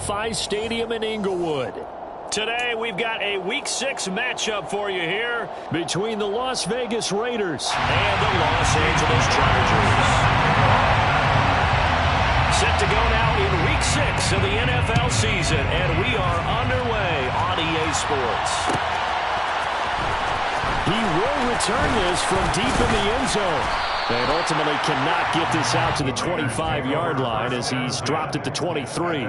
SoFi Stadium in Inglewood. Today, we've got a Week 6 matchup for you here between the Las Vegas Raiders and the Los Angeles Chargers. Set to go now in Week 6 of the NFL season, and we are underway on EA Sports. He will return this from deep in the end zone, and ultimately cannot get this out to the 25-yard line as he's dropped at the 23.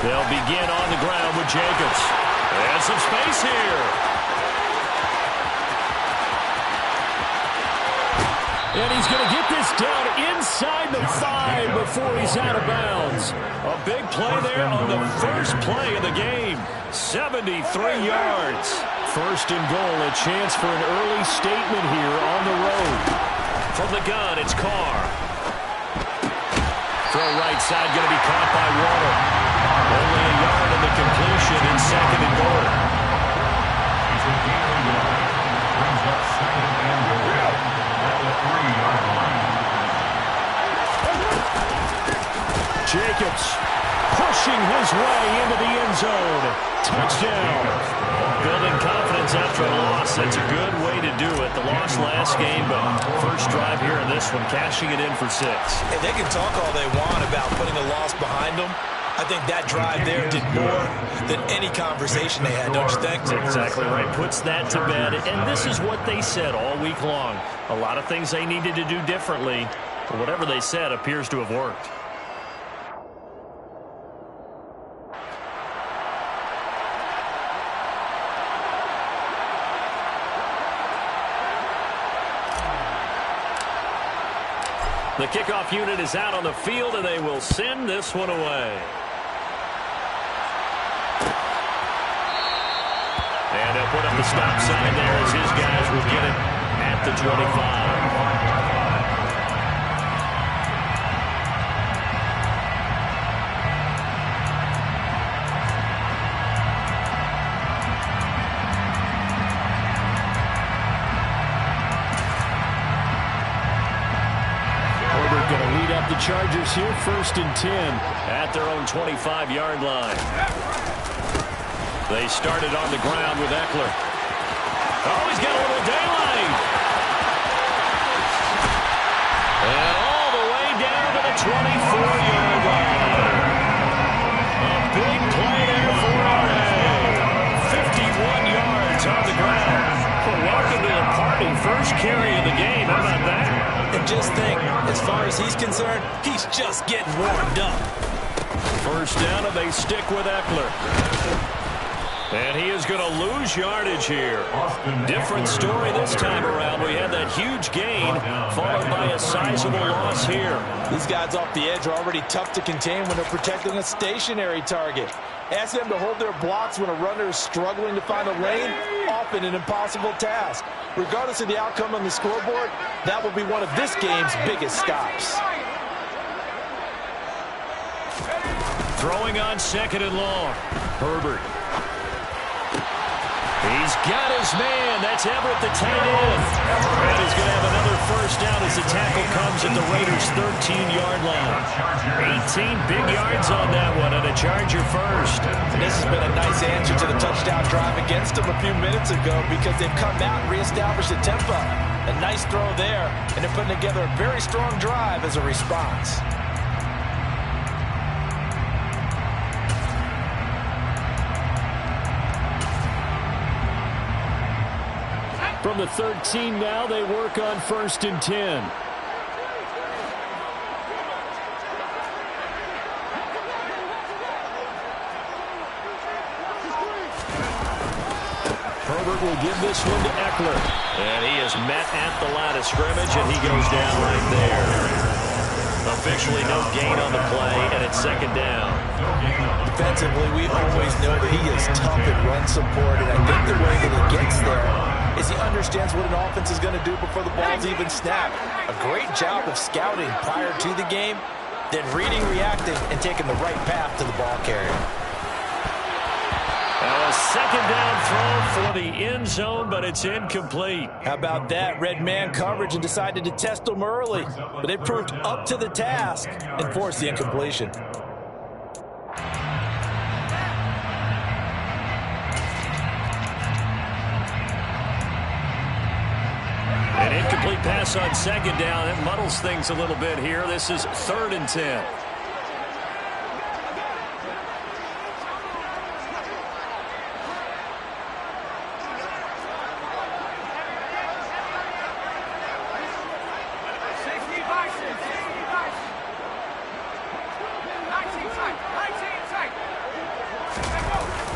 They'll begin on the ground with Jacobs. And some space here. And he's going to get this down inside the 5 before he's out of bounds. A big play there on the first play of the game. 73 yards. First and goal, a chance for an early statement here on the road. From the gun, it's Carr. Throw right side, going to be caught by Waddle. Only a yard in the completion in second and goal. Jacobs pushing his way into the end zone. Touchdown. Building confidence after a loss. That's a good way to do it. The loss last game, but first drive here in this one, cashing it in for 6. And they can talk all they want about putting a loss behind them. I think that drive there did more than any conversation they had, don't you think? That's exactly right. Puts that to bed. And this is what they said all week long. A lot of things they needed to do differently. But whatever they said appears to have worked. The kickoff unit is out on the field, and they will send this one away. And they'll put up the stop sign there as his guys will get it at the 25. Herbert going to lead up the Chargers here, 1st and 10 at their own 25-yard line. They started on the ground with Eckler. Oh, he's got a little daylight. And all the way down to the 24-yard line. A big play there for RA. 51 yards on the ground. Well, welcome to the party. First carry of the game. How about that? And just think, as far as he's concerned, he's just getting warmed up. First down, and they stick with Eckler. And he is going to lose yardage here. Different story this time around. We had that huge gain followed by a sizable loss here. These guys off the edge are already tough to contain when they're protecting a stationary target. Ask them to hold their blocks when a runner is struggling to find a lane, often an impossible task. Regardless of the outcome on the scoreboard, that will be one of this game's biggest stops. Throwing on 2nd and long. Herbert. He's got his man. That's Everett, the tight end. And he's going to have another first down as the tackle comes at the Raiders' 13-yard line. 18 big yards on that one, and a Charger first. And this has been a nice answer to the touchdown drive against them a few minutes ago because they've come out and reestablished the tempo. A nice throw there, and they're putting together a very strong drive as a response. From the 13 now, they work on 1st and 10. Herbert Herbert will give this one to Eckler. And he is met at the line of scrimmage, and he goes down right there. Officially no gain on the play, and it's second down. Defensively, we always know that he is tough at run support, and I think the way that he gets there is he understands what an offense is going to do before the ball's even snapped. A great job of scouting prior to the game, then reading, reacting, and taking the right path to the ball carrier. A second down throw for the end zone, but it's incomplete. How about that? Red man coverage and decided to test them early. But they proved up to the task and forced the incompletion. An incomplete pass on second down. It muddles things a little bit here. This is 3rd and 10.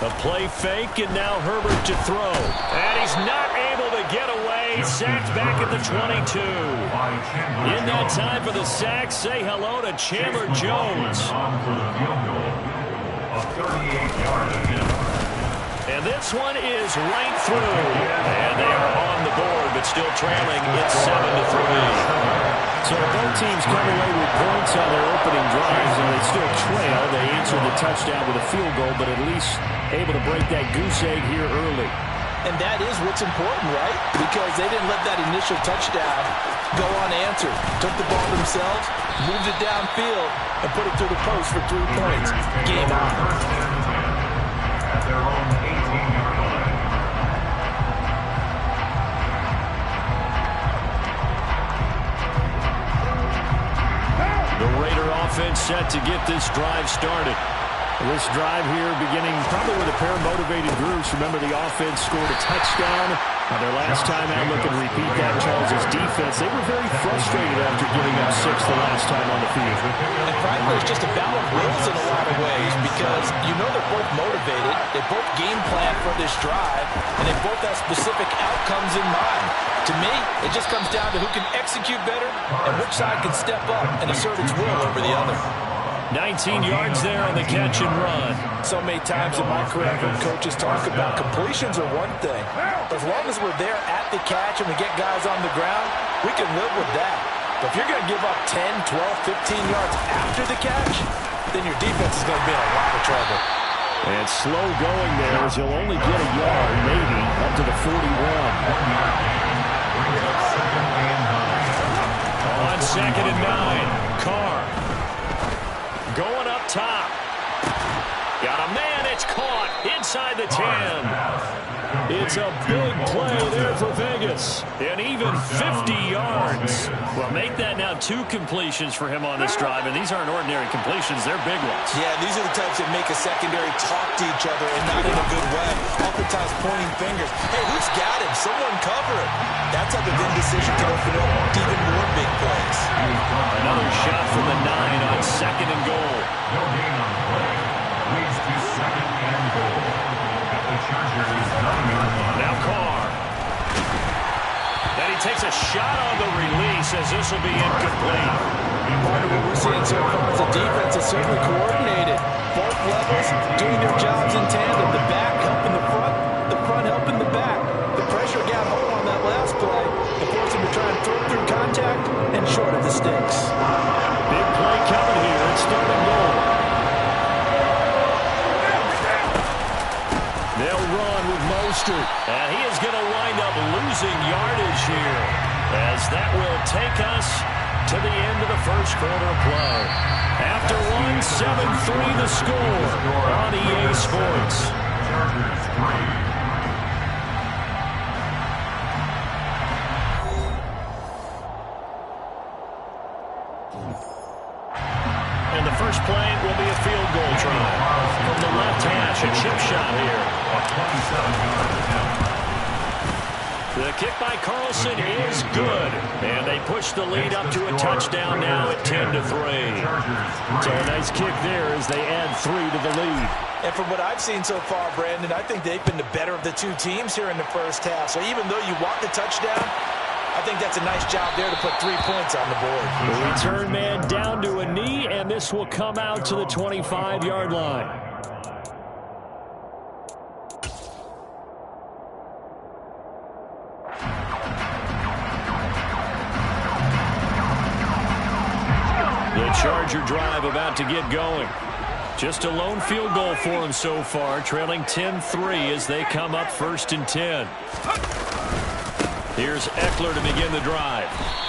A play fake, and now Herbert to throw. And he's not able to get away. Sacked back at the 22. In that time for the sack, say hello to Chandler Jones. And this one is right through. And they are on the board, but still trailing. It's 7-3. So both teams come away with points on their opening drives, and they still trail. They answered the touchdown with a field goal, but at least able to break that goose egg here early. And that is what's important, right? Because they didn't let that initial touchdown go unanswered. Took the ball themselves, moved it downfield, and put it through the post for 3 points. Game on. At their own 18-yard line. The Raider offense set to get this drive started. This drive here beginning probably with a pair of motivated groups. Remember, the offense scored a touchdown. Their last time out, look and repeat that. Charles' defense, they were very frustrated after giving up 6 the last time on the field. And frankly, it's just a battle of wills in a lot of ways because you know they're both motivated. They both game plan for this drive, and they both have specific outcomes in mind. To me, it just comes down to who can execute better and which side can step up and assert its will over the other. 19 yards there on the catch and run. So many times in my career, I've heard coaches talk about completions are one thing. But as long as we're there at the catch and we get guys on the ground, we can live with that. But if you're going to give up 10, 12, 15 yards after the catch, then your defense is going to be in a lot of trouble. And slow going there as he'll only get a yard, maybe, up to the 41. On 2nd and 9, Carr. Going up top. Got a man, it's caught inside the 10. It's a big play there for Vegas. And even 50 yards. Well, make that now 2 completions for him on this drive. And these aren't ordinary completions, they're big ones. Yeah, these are the types that make a secondary talk to each other and not in a good way. Oftentimes pointing fingers. Hey, who's got him? Someone cover it. That type of indecision can open up even more big plays. Another shot from the 9 on 2nd and goal. No gain on the play. Leads to 2nd and goal. At the Chargers' 9-yard line. Now Carr. Then he takes a shot on the release as this will be incomplete. Part of what we're seeing so far is the defense is certainly coordinated. Both levels doing their jobs in tandem. The back helping the front helping the back. The pressure got hold on that last play and forced him to try and throw through contact and short of the sticks. Big play coming here. It's 3rd and goal. They'll run with Mostert. And he is going to wind up losing yardage here, as that will take us to the end of the first quarter of play. After 7-3 the score on EA Sports. Chargers 3. And the first play will be a field goal try. From the left hash, a chip shot here. A 27-yard attempt. The kick by Carlson is good. And they push the lead up to a touchdown now at 10-3. So a nice kick there as they add 3 to the lead. And from what I've seen so far, Brandon, I think they've been the better of the two teams here in the first half. So even though you want the touchdown, I think that's a nice job there to put 3 points on the board. The return man down to a knee, and this will come out to the 25-yard line. The Charger drive about to get going. Just a lone field goal for him so far, trailing 10-3 as they come up 1st and 10. Here's Ekeler to begin the drive.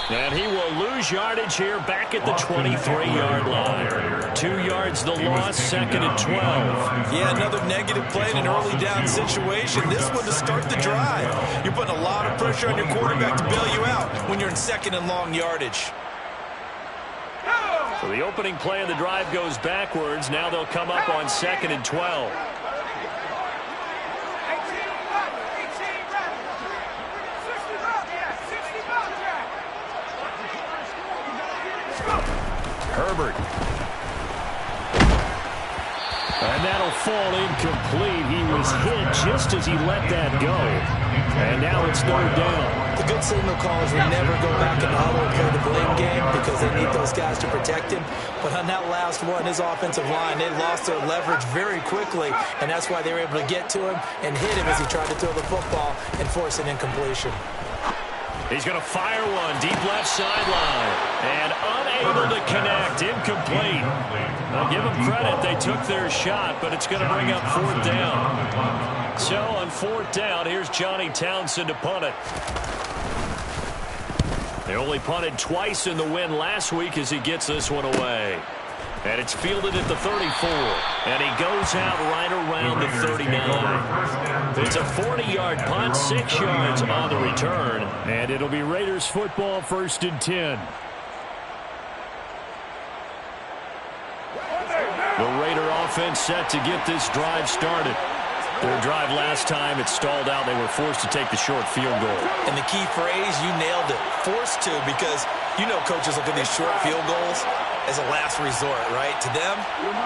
And he will lose yardage here back at the 23-yard line. 2 yards the loss, 2nd and 12. Yeah, another negative play in an early down situation. This one to start the drive. You're putting a lot of pressure on your quarterback to bail you out when you're in 2nd and long yardage. So the opening play of the drive goes backwards. Now they'll come up on 2nd and 12. Herbert. And that'll fall incomplete. He was hit just as he let that go. And now it's 3rd down. The good signal callers will never go back in the huddle and play the blame game because they need those guys to protect him. But on that last one, his offensive line, they lost their leverage very quickly, and that's why they were able to get to him and hit him as he tried to throw the football and force an incompletion. He's going to fire one deep left sideline and unable to connect. Incomplete. I'll give them credit. They took their shot, but it's going to bring up 4th down. So on 4th down, here's Johnny Townsend to punt it. They only punted twice in the win last week as he gets this one away. And it's fielded at the 34. And he goes out right around the 39. It's a 40-yard punt, 6 yards on the return. And it'll be Raiders football 1st and 10. The Raider offense set to get this drive started. Their drive last time, it stalled out. They were forced to take the short field goal. And the key phrase, you nailed it, forced to, because you know coaches look at these short field goals as a last resort, right? To them,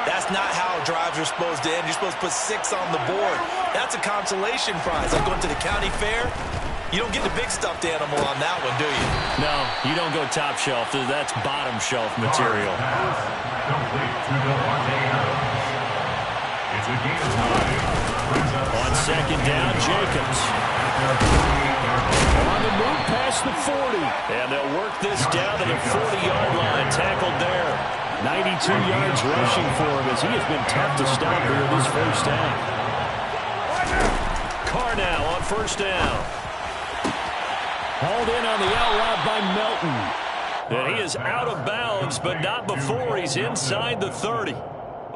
that's not how drives are supposed to end. You're supposed to put 6 on the board. That's a consolation prize. Like going to the county fair, you don't get the big stuffed animal on that one, do you? No, you don't go top shelf. That's bottom shelf material. It's a game time. On 2nd down, Jacobs. On the move past the 40. And they'll work this down to the 40-yard line. Tackled there. 92 yards rushing for him as he has been tough to stop here in this first half. Carr now on 1st down. Hauled in on the out route by Melton. And he is out of bounds, but not before he's inside the 30.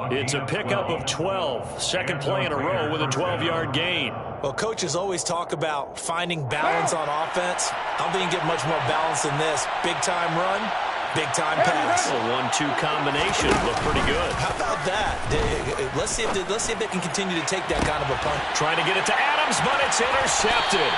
It's a pickup of 12. 2nd play in a row with a 12-yard gain. Well, coaches always talk about finding balance on offense. I don't think you get much more balance than this. Big-time run, big-time pass. A 1-2 combination looked pretty good. How about that? Let's see if they can continue to take that kind of a punt. Trying to get it to Adams, but it's intercepted.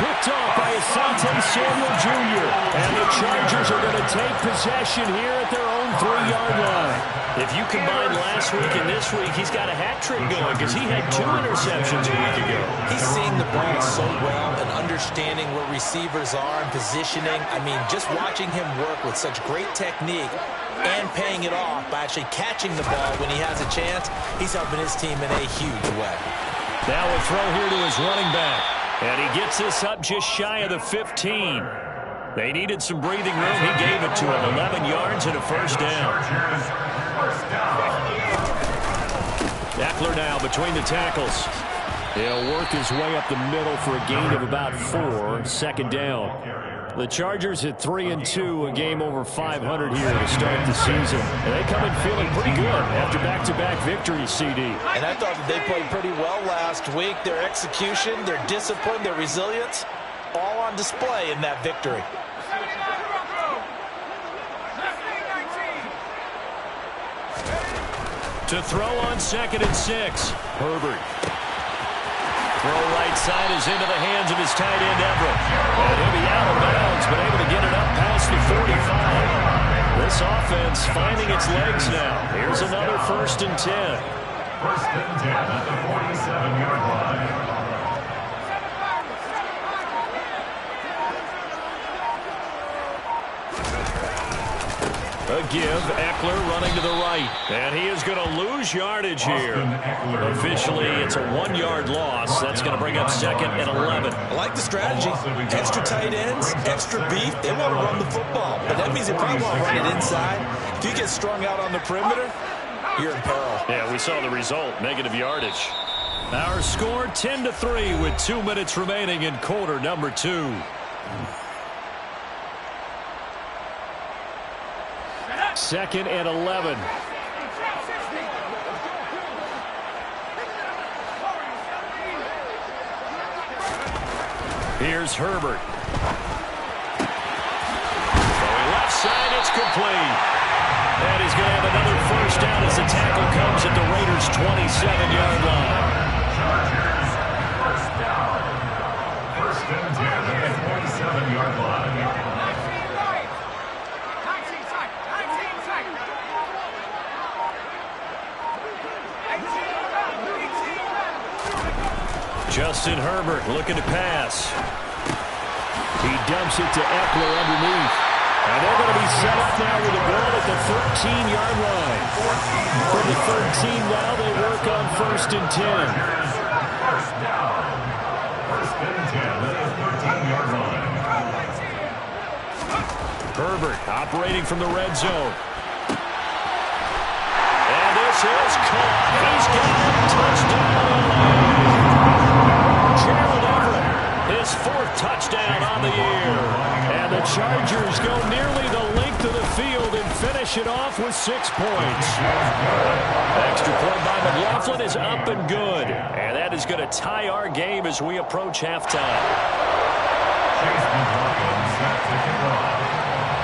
Picked off by Asante Samuel Jr. And the Chargers are going to take possession here at their own 3-yard line. If you combine last week and this week, he's got a hat trick going because he had 2 interceptions a week ago. He's seeing the ball so well and understanding where receivers are and positioning. I mean, just watching him work with such great technique and paying it off by actually catching the ball when he has a chance, he's helping his team in a huge way. Now a throw here to his running back. And he gets this up just shy of the 15. They needed some breathing room. He gave it to him. 11 yards and a 1st down. Ekeler now between the tackles. He'll work his way up the middle for a gain of about 4. 2nd down. The Chargers at 3-2, a game over 500 here to start the season. And they come in feeling pretty good after back-to-back victories, CD. And I thought that they played pretty well last week. Their execution, their discipline, their resilience, all on display in that victory. To throw on 2nd and 6. Herbert. Throw right side is into the hands of his tight end, Everett. And he'll be out of bounds, but able to get it up past the 45. This offense finding its legs now. Here's another 1st and 10. First and 10 at the 47-yard line. A give, Eckler running to the right. And he is going to lose yardage here. Officially, it's a 1-yard loss. That's going to bring up second and 11. I like the strategy. Extra tight ends, extra beef. They want to run the football. But that means they probably want to run it inside. If you get strung out on the perimeter, you're in peril. Yeah, we saw the result. Negative yardage. Our score 10-3 with 2 minutes remaining in quarter number 2. Second and 11. Here's Herbert. Going left side, it's complete. And he's going to have another first down as the tackle comes at the Raiders' 27-yard line. Chargers, first down. First and 10 at the 47-yard line. Justin Herbert looking to pass. He dumps it to Eckler underneath. And they're going to be set up now with a ball at the 13-yard line. From the 13 now, they work on first and 10. First down. First and 10 at the 13-yard line. Herbert operating from the red zone. And this is caught. He's got it. Touchdown. Gerald Everett, his 4th touchdown on the year. And the Chargers go nearly the length of the field and finish it off with 6 points. Extra point by McLaughlin is up and good. And that is going to tie our game as we approach halftime.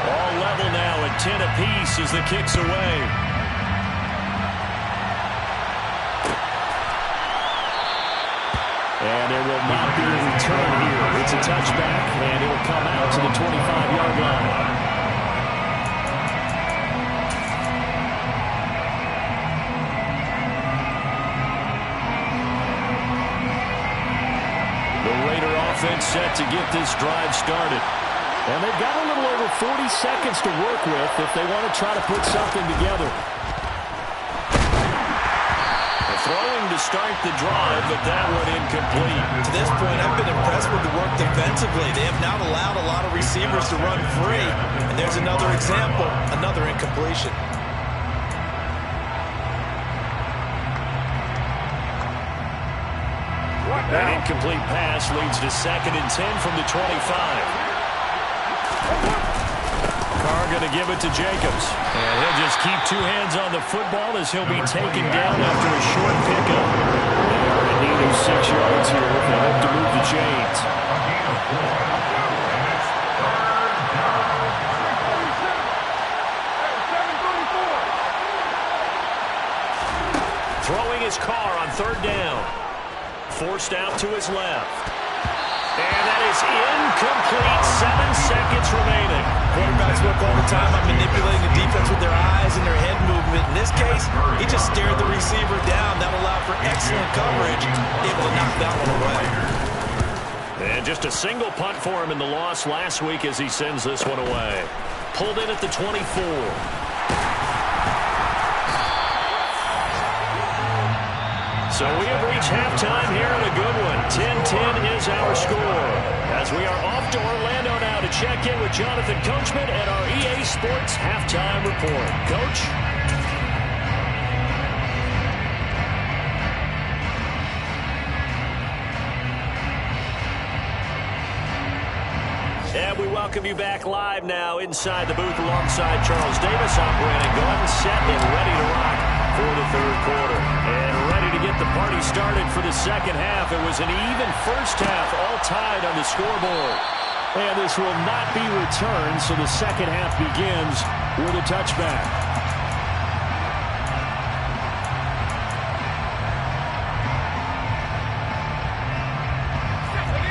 All level now at 10 apiece as the kick's away. And there will not be a return here. It's a touchback, and it will come out to the 25-yard line. The Raider offense set to get this drive started. And they've got a little over 40 seconds to work with if they want to try to put something together. Throwing to start the drive, but that one incomplete. To this point, I've been impressed with the work defensively. They have not allowed a lot of receivers to run free. And there's another example, another incompletion. An incomplete pass leads to second and 10 from the 25. Carr going to give it to Jacobs. And he'll just keep 2 hands on the football as he'll be taken down after a short pickup. They're in need of 6 yards here if they hope to move the chains. Throwing his Carr on 3rd down. Forced out to his left. And that is incomplete. 7 seconds remaining. Quarterbacks work all the time on manipulating the defense with their eyes and their head movement. In this case, he just stared the receiver down. That allowed for excellent coverage, able to knock that one away. And just a single punt for him in the loss last week as he sends this one away. Pulled in at the 24. So we have reached halftime here in a good one. 10-10 is our score. As we are off to Orlando now to check in with Jonathan Coachman at our EA Sports Halftime Report. Coach? And we welcome you back live now inside the booth alongside Charles Davis, operating gun, set and ready to rock for the 3rd quarter. And ready to get the party started for the 2nd half. It was an even first half, all tied on the scoreboard. And this will not be returned, so the 2nd half begins with a touchback.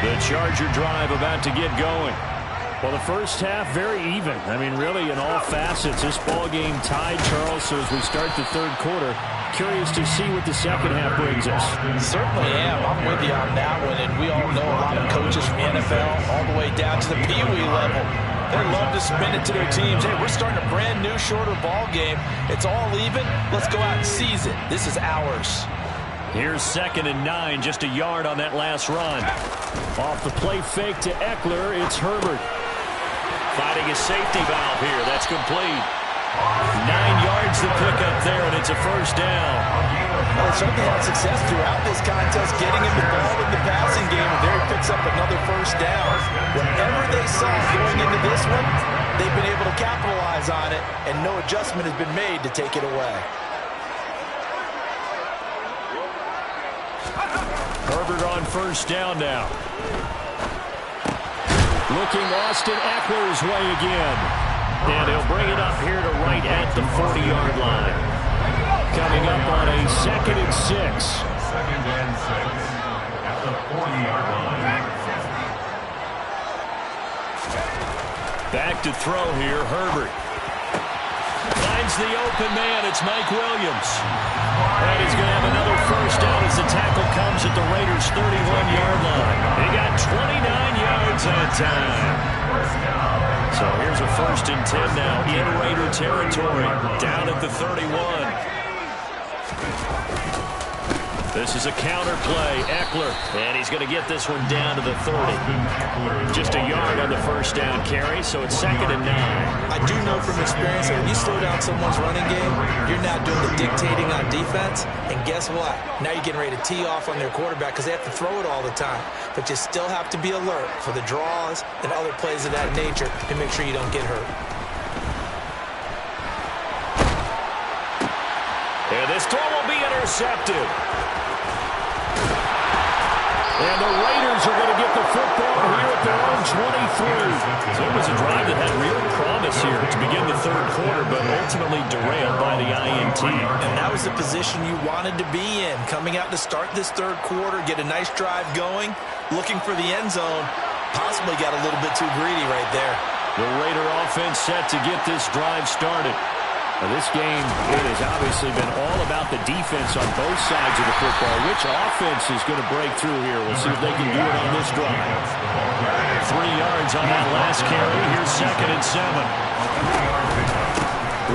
The Charger drive about to get going. Well, the first half, very even. I mean, really, in all facets, this ball game tied, Charles. So as we start the 3rd quarter, Curious to see what the second half brings us. Certainly am. I'm with you on that one. And we all know a lot of coaches from the NFL all the way down to the Pee Wee level. They love to spin it to their teams. Hey, we're starting a brand new, shorter ball game. It's all even. Let's go out and seize it. This is ours. Here's 2nd and 9, just a yard on that last run. Off the play fake to Eckler, it's Herbert. Finding a safety valve here. That's complete. 9 yards to pick up there, and it's a first down. Well, certainly had success throughout this contest, getting him the ball in the passing game, and there he picks up another first down. Whatever they saw going into this one, they've been able to capitalize on it, and no adjustment has been made to take it away. Herbert on first down now. Looking Austin Eckler's way again. And he'll bring it up here to right at the 40-yard line. Coming up on a 2nd and 6. 2nd and 6 at the 40-yard line. Back to throw here, Herbert. Finds the open man, it's Mike Williams. And he's going to have another first down as the tackle comes at the Raiders' 31-yard line. They got 29 yards that time. So here's a 1st and 10 now in Raider territory, down at the 31. This is a counter play, Eckler, and he's going to get this one down to the 30. Just a yard on the first down carry, so it's 2nd and 9. I do know from experience that when you slow down someone's running game, you're now doing the dictating on defense, and guess what? Now you're getting ready to tee off on their quarterback because they have to throw it all the time. But you still have to be alert for the draws and other plays of that nature to make sure you don't get hurt. And this throw will be intercepted. And the Raiders are going to get the football here at their own 23. So it was a drive that had real promise here to begin the 3rd quarter, but ultimately derailed by the INT. And that was the position you wanted to be in. Coming out to start this 3rd quarter, get a nice drive going, looking for the end zone. Possibly got a little bit too greedy right there. The Raider offense set to get this drive started. Now this game, it has obviously been all about the defense on both sides of the football. Which offense is going to break through here? We'll see if they can do it on this drive. 3 yards on that last carry. Here's 2nd and 7.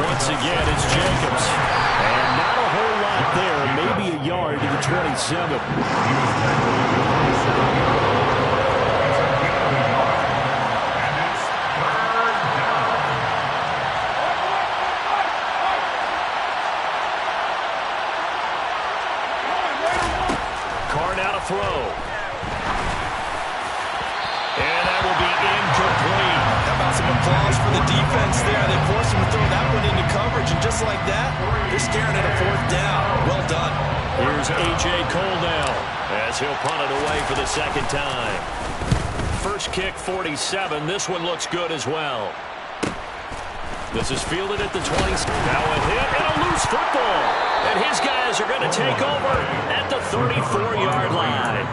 Once again, it's Jacobs. And not a whole lot there. Maybe a yard to the 27. Throw. And that will be incomplete. How about some applause for the defense there? They forced him to throw that one into coverage, and just like that, they're staring at a 4th down. Well done. Here's A.J. Cole now as he'll punt it away for the 2nd time. First kick, 47. This one looks good as well. This is fielded at the 20. Now a hit and a loose football. And his guys are going to take over at the 34-yard line.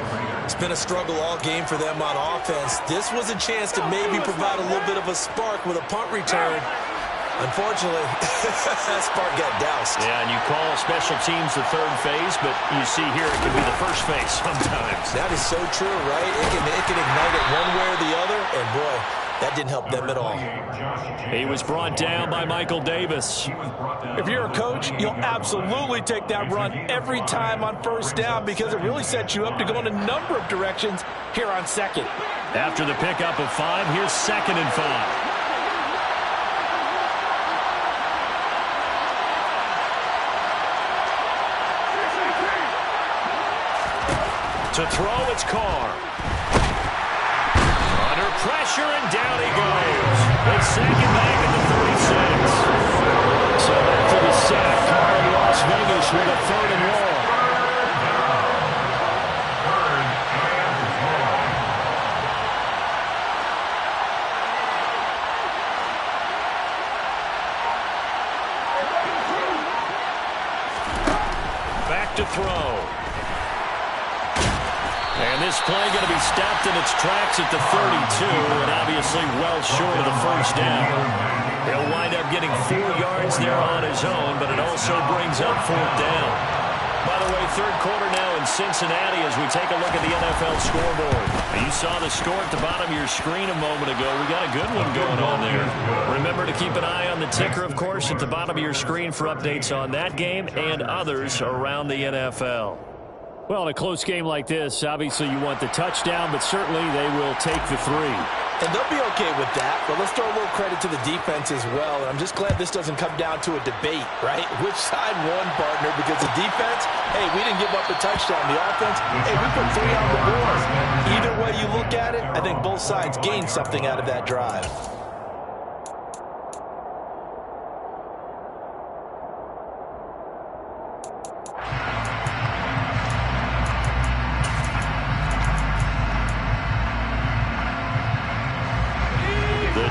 It's been a struggle all game for them on offense. This was a chance to maybe provide a little bit of a spark with a punt return. Unfortunately, that spark got doused. Yeah, and you call special teams the 3rd phase, but you see here it can be the 1st phase sometimes. That is so true, right? It can ignite it one way or the other, and boy, that didn't help them at all. He was brought down by Michael Davis. If you're a coach, you'll absolutely take that run every time on first down because it really sets you up to go in a number of directions here on 2nd. After the pickup of 5, here's 2nd and 5. To throw, it's Carr. Under pressure, and down he goes. It's 2nd back at the 36. So after the sack, Carr in Las Vegas with a 3rd and long. Back to throw. And this play going to be stopped in its tracks at the 32, and obviously well short of the first down. He'll wind up getting 4 yards there on his own, but it also brings up 4th down. By the way, third quarter now in Cincinnati as we take a look at the NFL scoreboard. You saw the score at the bottom of your screen a moment ago. We got a good one going on there. Remember to keep an eye on the ticker, of course, at the bottom of your screen for updates on that game and others around the NFL. Well, in a close game like this, obviously you want the touchdown, but certainly they will take the 3. And they'll be okay with that, but let's throw a little credit to the defense as well. And I'm just glad this doesn't come down to a debate, right? Which side won, partner? Because the defense, hey, we didn't give up a touchdown. The offense, hey, we put 3 on the board. Either way you look at it, I think both sides gained something out of that drive.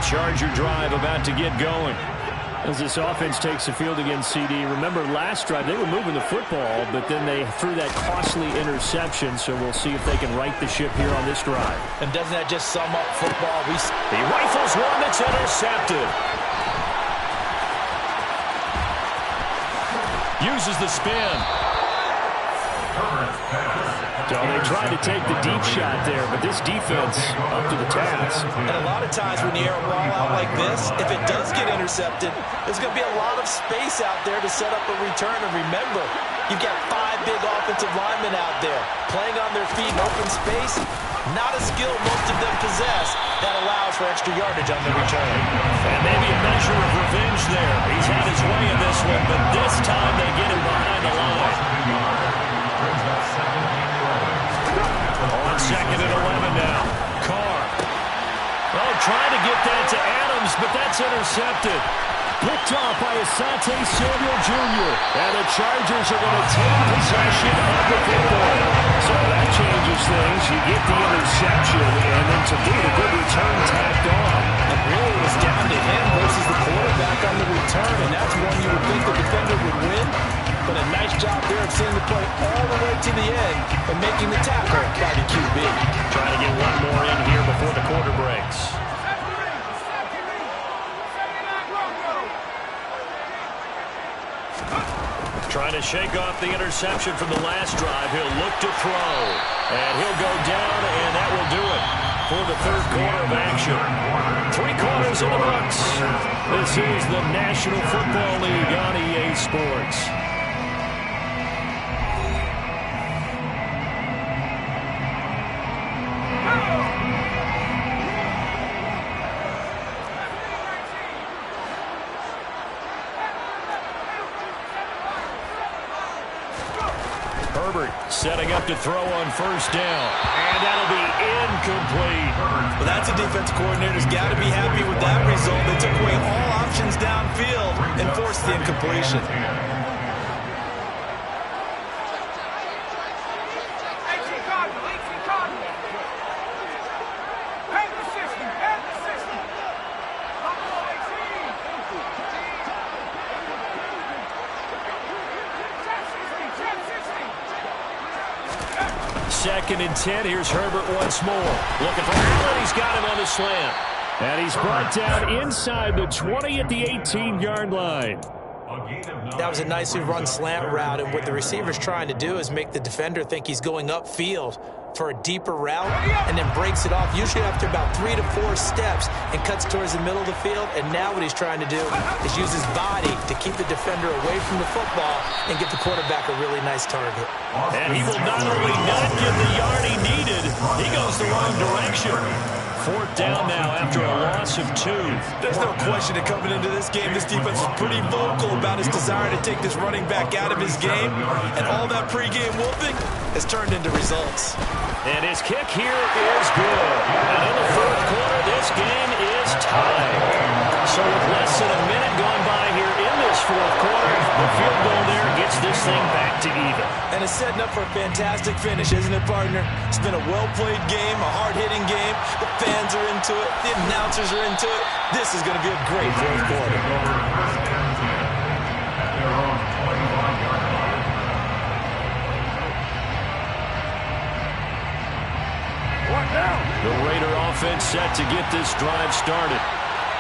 Charger drive about to get going. As this offense takes the field against CD, remember last drive they were moving the football, but then they threw that costly interception, so we'll see if they can right the ship here on this drive. And doesn't that just sum up football? He rifles one that's intercepted. Uses the spin. So they tried to take the deep shot there, but this defense up to the task. And a lot of times when you air a ball out like this, if it does get intercepted, there's going to be a lot of space out there to set up a return. And remember, you've got 5 big offensive linemen out there playing on their feet in open space. Not a skill most of them possess that allows for extra yardage on the return. And maybe a measure of revenge there. He's had his way in this one, but this time they get him behind the line. On 2nd and 11 now. Carr. Oh, trying to get that to Adams, but that's intercepted. Picked off by Asante Samuel Jr. And the Chargers are going to take possession of the football. So that changes things. You get the interception, and then to boot, a good return tacked on. It really was down to him versus the quarterback on the return, and that's one you would think the defender would win. But a nice job there of seeing the play all the way to the end and making the tackle by the QB. Trying to get one more in here before the quarter breaks. Trying to shake off the interception from the last drive. He'll look to throw. And he'll go down, and that will do it for the third quarter of action. 3 quarters in the books. This is the National Football League on EA Sports. Herbert setting up to throw on 1st down. And that'll be incomplete. Well, that's a defensive coordinator's got to be happy with that result. They took away all options downfield and forced the incompletion. Second and 10. Here's Herbert once more. Looking for Allen. He's got him on the slant. And he's brought down inside the 20 at the 18-yard line. That was a nicely run slant route, and what the receiver's trying to do is make the defender think he's going upfield for a deeper route and then breaks it off, usually after about 3 to 4 steps, and cuts towards the middle of the field. And now what he's trying to do is use his body to keep the defender away from the football and get the quarterback a really nice target. And he will not only not get the yard he needed, he goes the wrong direction. 4th down now after a loss of 2. There's no question that coming into this game, this defense is pretty vocal about his desire to take this running back out of his game. And all that pregame whooping has turned into results. And his kick here is good. And in the 4th quarter, this game is tied. So with less than a minute gone by here in this 4th quarter, the field goal there gets this thing back to even. And it's setting up for a fantastic finish, isn't it, partner? It's been a well-played game, a hard-hitting game. The fans are into it. The announcers are into it. This is going to be a great 4th quarter. The Raider offense set to get this drive started.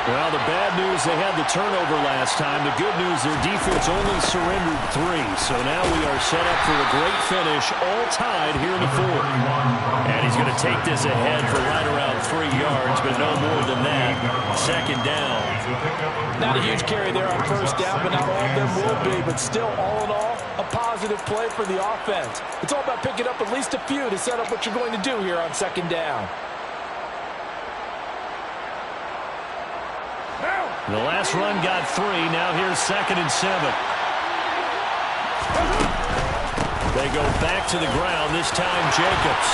Well, the bad news, they had the turnover last time. The good news, their defense only surrendered 3. So now we are set up for a great finish, all tied here in the 4th. And he's going to take this ahead for right around 3 yards, but no more than that. 2nd down. Not a huge carry there on 1st down, but not all of them will be. But still, all in all, a positive play for the offense. It's all about picking up at least a few to set up what you're going to do here on 2nd down. The last run got 3. Now here's 2nd and 7. They go back to the ground, this time Jacobs.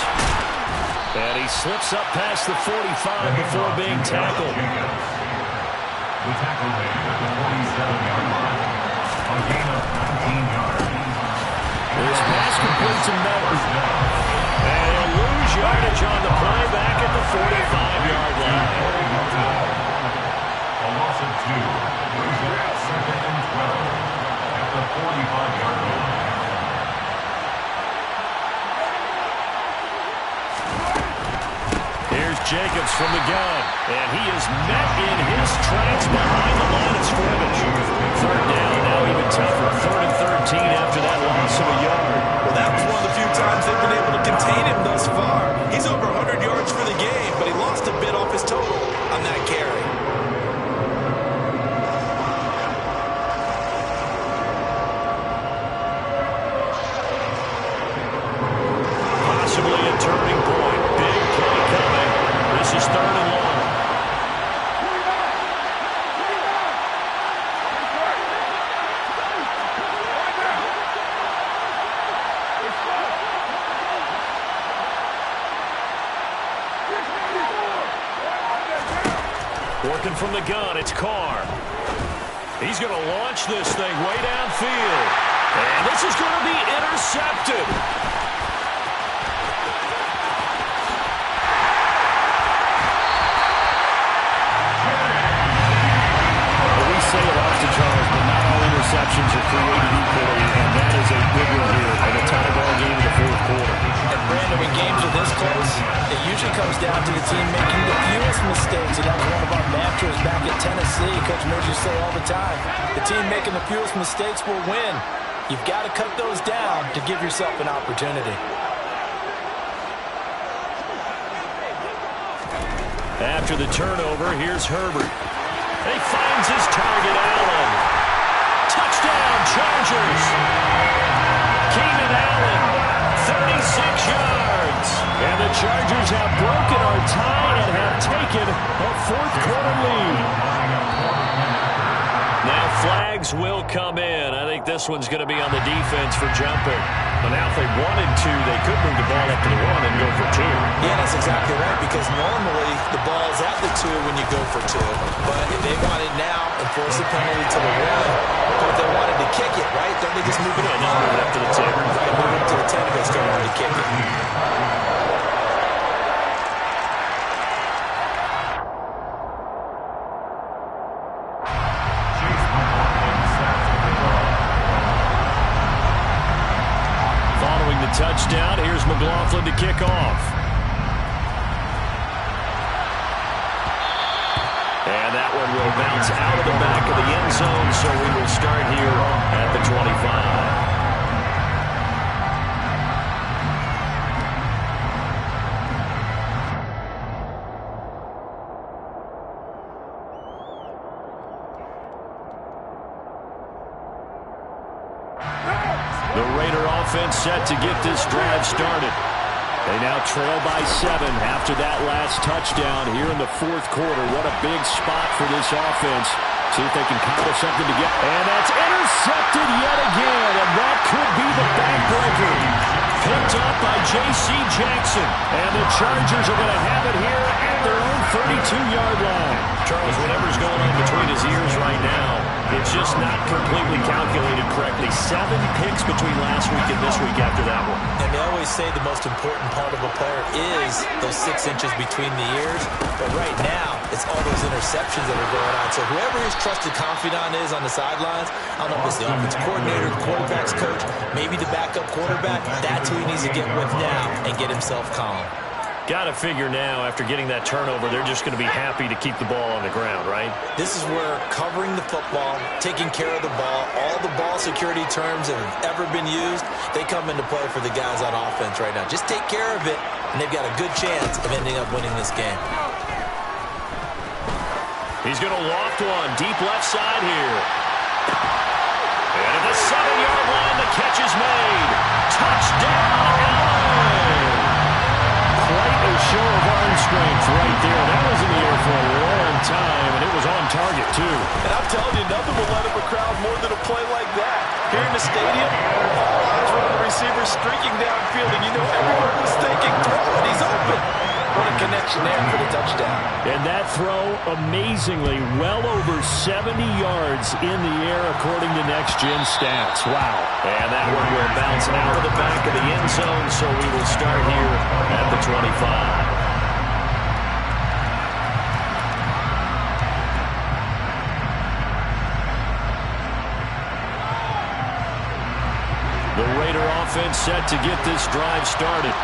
And he slips up past the 45 before being tackled. The tackle made at the 47-yard line. A gain of 19 yards. This pass complete to Miller. And he'll lose yardage on the play back at the 45-yard line. A loss of 2. Brings it at 2nd and 12 at the 45-yard line. Here's Jacobs from the gun. And he is met in his tracks behind the line of scrimmage. 3rd down, now even tougher. 3rd and 13 after that loss of a yard. Well, that was one of the few times they've been able to contain him thus far. He's over 100 yards for the game, but he lost a bit off his total on that carry. Possibly a turning point. Big play coming. This is 3rd and long. Working from the gun, it's Carr. He's going to launch this thing way downfield. And this is going to be intercepted. We say it often, Charles, but not all interceptions are created equally, and that is a big one here in a tie ball game in the 4th quarter. And Brandon, when games are this close, it usually comes down to the team making the fewest mistakes, and that was one of our mantras back at Tennessee. Coach Murphy used to say all the time, the team making the fewest mistakes will win. You've got to cut those down to give yourself an opportunity. After the turnover, here's Herbert. He finds his target, Allen. Touchdown, Chargers. Keenan Allen, 36 yards. And the Chargers have broken our tie and have taken a 4th quarter lead. Now flags will come in. I think this one's going to be on the defense for jumping. But now if they wanted to, they could move the ball up to the 1 and go for 2. Yeah, that's exactly right, because normally the ball's at the 2 when you go for 2. But if they want it now and force the penalty to the 1, but if they wanted to kick it, right, don't they just move it up? Just move it up to the 10. Right, move it up to the 10 if they still wanted to kick it. Touchdown. Here's McLaughlin to kick off. And that one will bounce out of the back of the end zone, so we will start here at the 25. The Raider offense set to get this drive started. They now trail by 7 after that last touchdown here in the 4th quarter. What a big spot for this offense. See if they can cobble something together. And that's intercepted yet again, and that could be the backbreaker. Picked up by J.C. Jackson. And the Chargers are going to have it here at their own 32-yard line. Charles, whatever's going on between his ears right now, it's just not completely calculated correctly. 7 picks between last week and this week after that one. And they always say the most important part of a player is those 6 inches between the ears. But right now, it's all those interceptions that are going on. So whoever his trusted confidant is on the sidelines, I don't know if it's the offensive coordinator, the quarterback's coach, maybe the backup quarterback, that's who he needs to get with now and get himself calm. Got to figure now, after getting that turnover, they're just going to be happy to keep the ball on the ground, right? This is where covering the football, taking care of the ball, all the ball security terms that have ever been used, they come into play for the guys on offense right now. Just take care of it, and they've got a good chance of ending up winning this game. He's going to loft one, deep left side here. And at the 7-yard line, the catch is made. Touchdown, Allen! Quite a show of arm strength right there. That was in the air for a long time, and it was on target, too. And I'm telling you, nothing will let up a crowd more than a play like that. Here in the stadium, all eyes were on the receiver streaking downfield, and you know everyone was thinking, throw it, he's open. What a connection there for the touchdown. And that throw, amazingly, well over 70 yards in the air, according to Next Gen Stats. Wow. And that one will bounce out of the back of the end zone, so we will start here at the 25. The Raider offense set to get this drive started.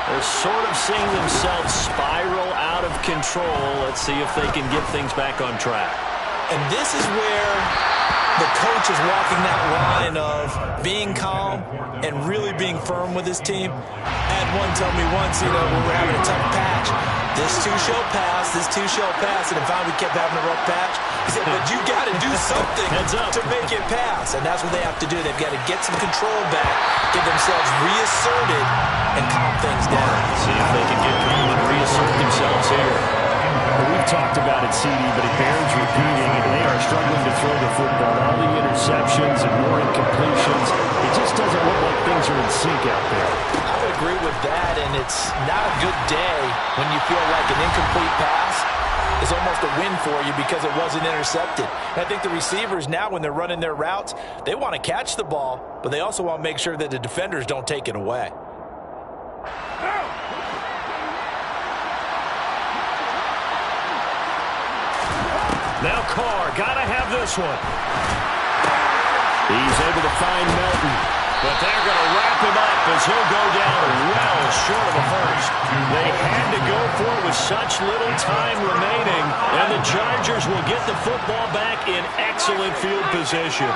They're sort of seeing themselves spiral out of control. Let's see if they can get things back on track. And this is where the coach is walking that line of being calm and really being firm with his team. I had one tell me once, when we're having a tough patch, this too shall pass, this too shall pass, and if we kept having a rough patch, he said, but you got to do something to make it pass, and that's what they have to do. They've got to get some control back, get themselves reasserted, and calm things down. See if they can get calm and reassert themselves here. Well, we've talked about it, CD, but it bears repeating, and they are struggling to throw the football. All the interceptions and more incompletions, it just doesn't look like things are in sync out there. I would agree with that, and it's not a good day when you feel like an incomplete pass is almost a win for you because it wasn't intercepted. And I think the receivers now, when they're running their routes, they want to catch the ball, but they also want to make sure that the defenders don't take it away. Now Carr, got to have this one. He's able to find Melton, but they're going to wrap him up as he'll go down well short of a first. They had to go for it with such little time remaining, and the Chargers will get the football back in excellent field position.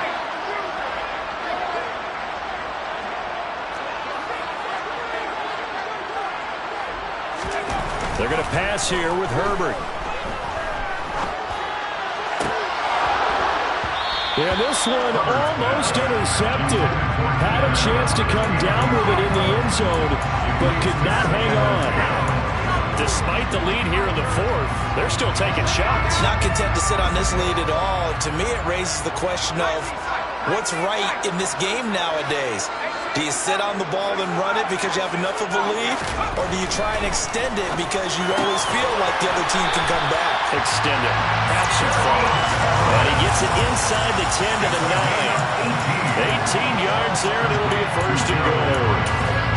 They're going to pass here with Herbert. And this one almost intercepted. Had a chance to come down with it in the end zone, but could not hang on. Despite the lead here in the fourth, they're still taking shots. Not content to sit on this lead at all. To me, it raises the question of what's right in this game nowadays. Do you sit on the ball and run it because you have enough of a lead? Or do you try and extend it because you always feel like the other team can come back? Extend it. Have some fun. And he gets it inside the 10 to the 9. 18 yards there, and it'll be a first and goal.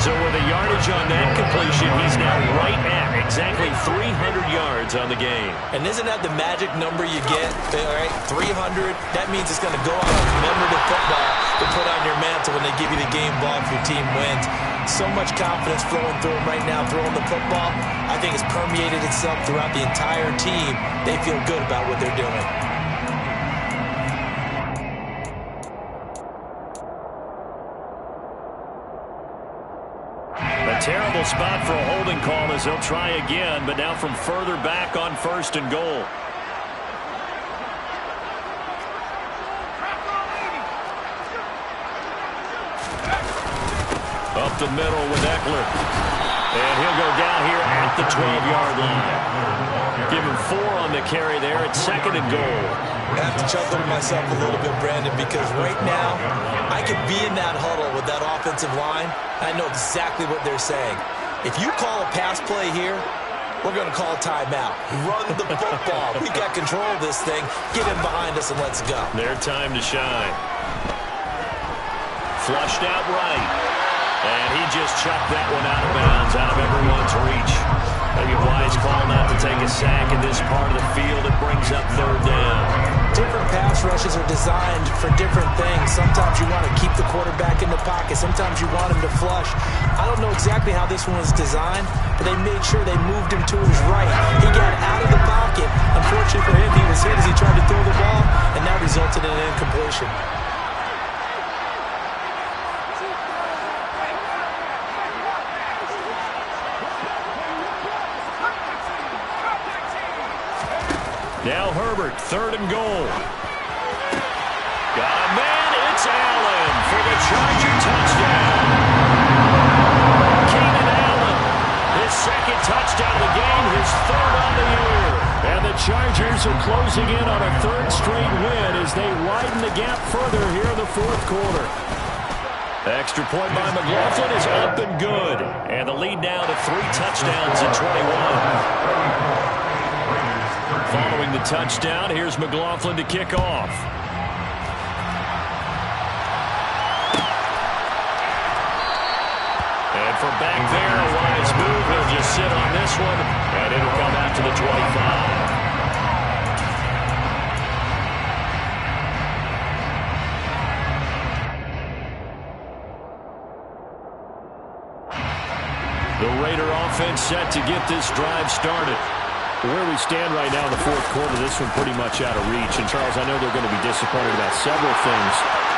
So with a yardage on that completion, he's now right at exactly 300 yards on the game. And isn't that the magic number you get? All right, 300, that means it's going to go on a commemorative football to put on your mantle when they give you the game ball if your team wins. So much confidence flowing through them right now, throwing the football. I think it's permeated itself throughout the entire team. They feel good about what they're doing. Terrible spot for a holding call as they'll try again, but now from further back on first and goal. Up the middle with Eckler. And he'll go down here at the 12-yard line. Give him 4 on the carry there at second and goal. I have to chuckle to myself a little bit, Brandon, because right now I could be in that huddle with that offensive line. I know exactly what they're saying. If you call a pass play here, we're going to call a timeout. Run the football. We got control of this thing. Get him behind us and let's go. Their time to shine. Flushed out right. And he just chucked that one out of bounds, out of everyone's reach. Maybe a wise call not to take a sack in this part of the field. It brings up third down. To different pass rushes are designed for different things. Sometimes you want to keep the quarterback in the pocket. Sometimes you want him to flush. I don't know exactly how this one was designed, but they made sure they moved him to his right. He got out of the pocket. Unfortunately for him, he was hit as he tried to throw the ball, and that resulted in an incompletion. Now Herbert, 3rd and goal. Got a man, it's Allen for the Charger touchdown. Keenan Allen, his 2nd touchdown of the game, his 3rd on the year. And the Chargers are closing in on a 3rd straight win as they widen the gap further here in the 4th quarter. Extra point by McLaughlin is up and good. And the lead now to 3 touchdowns in 21. Following the touchdown, here's McLaughlin to kick off. And from back there, a wise move. He'll just sit on this one, and it'll come out to the 25. The Raider offense set to get this drive started. Where we stand right now in the 4th quarter, this one pretty much out of reach. And, Charles, I know they're going to be disappointed about several things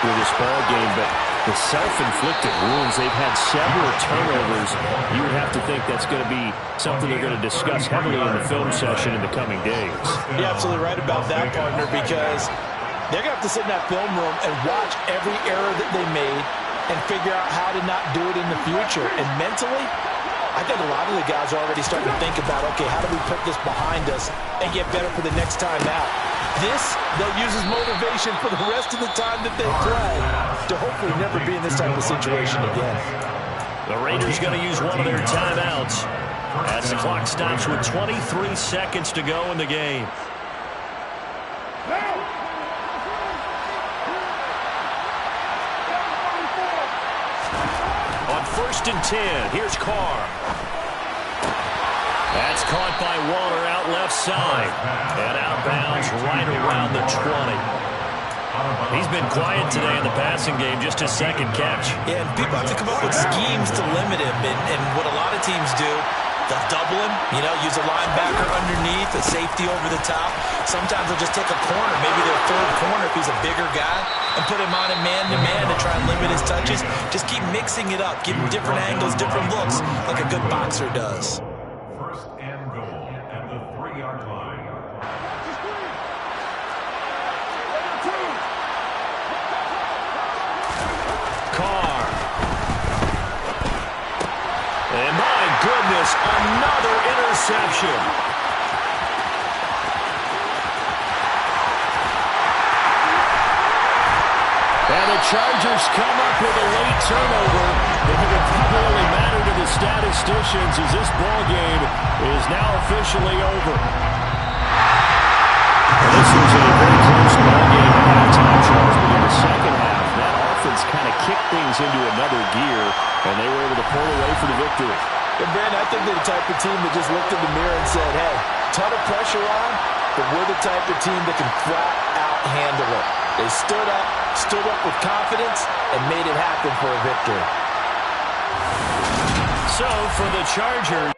with this ball game, but the self-inflicted wounds, they've had several turnovers. You would have to think that's going to be something they're going to discuss heavily in the film session in the coming days. You're absolutely right about that, partner, because they're going to have to sit in that film room and watch every error that they made and figure out how to not do it in the future. And mentally, I think a lot of the guys are already starting to think about, okay, how do we put this behind us and get better for the next time out? This, they'll use as motivation for the rest of the time that they play to hopefully never be in this type of situation again. The Raiders going to use one of their timeouts as the clock stops with 23 seconds to go in the game. On 1st and 10, here's Carr. That's caught by Waller out left side. And outbounds right around the 20. He's been quiet today in the passing game, just his 2nd catch. Yeah, and people have to come up with schemes to limit him. And what a lot of teams do, they'll double him, use a linebacker underneath, a safety over the top. Sometimes they'll just take a corner, maybe their 3rd corner if he's a bigger guy, and put him on a man-to-man to try and limit his touches. Just keep mixing it up, give him different angles, different looks, like a good boxer does. 1st and goal at the 3-yard line. Carr. And my goodness, another interception. And the Chargers come up with a late turnover. It will probably only matter to the statisticians as this ball game is now officially over. This was a very close ball game at halftime, Charles, but in the 2nd half, that offense kind of kicked things into another gear, and they were able to pull away for the victory. And, Brandon, I think they're the type of team that just looked in the mirror and said, hey, ton of pressure on, but we're the type of team that can flat out handle it. They stood up with confidence, and made it happen for a victory. So, for the Chargers,